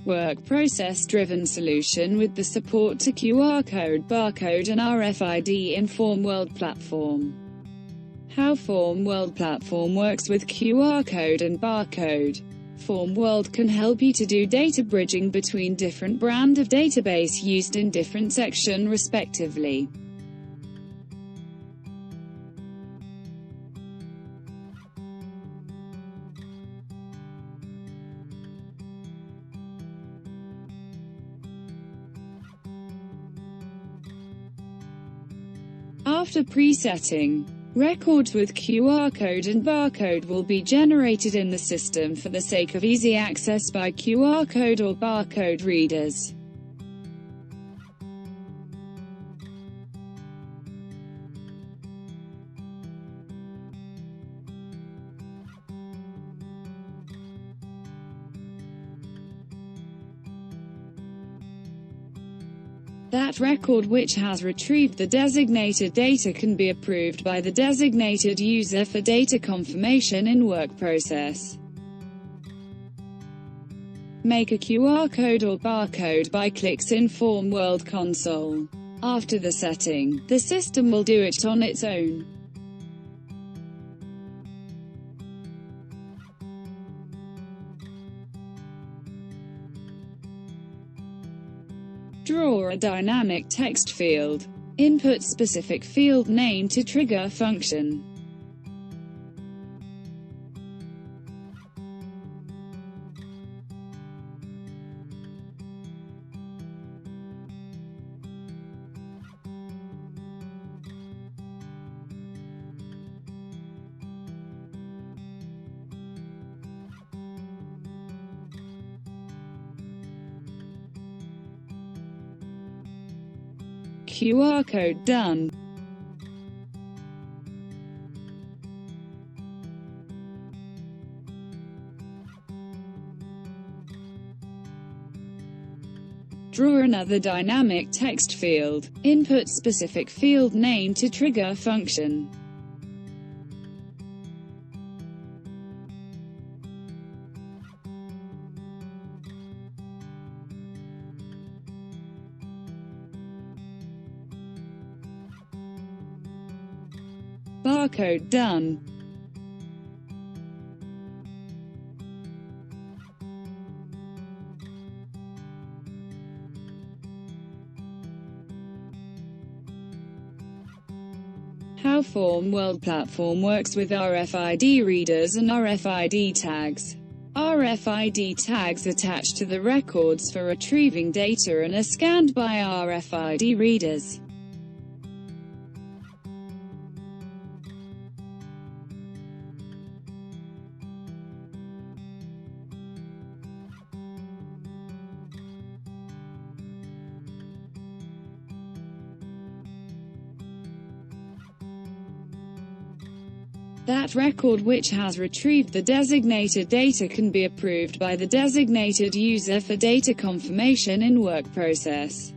work process-driven solution with the support to QR code, barcode and RFID in FormWorld platform. How FormWorld platform works with QR code and barcode. FormWorld can help you to do data bridging between different brand of database used in different section respectively. After presetting, records with QR code and barcode will be generated in the system for the sake of easy access by QR code or barcode readers. That record which has retrieved the designated data can be approved by the designated user for data confirmation in work process. Make a QR code or barcode by clicks in FormWorld console. After the setting, the system will do it on its own. Draw a dynamic text field. Input specific field name to trigger function. QR code done. Draw another dynamic text field. Input specific field name to trigger function. Barcode done. How FormWorld platform works with RFID readers and RFID tags. RFID tags attach to the records for retrieving data and are scanned by RFID readers. That record which has retrieved the designated data can be approved by the designated user for data confirmation in work process.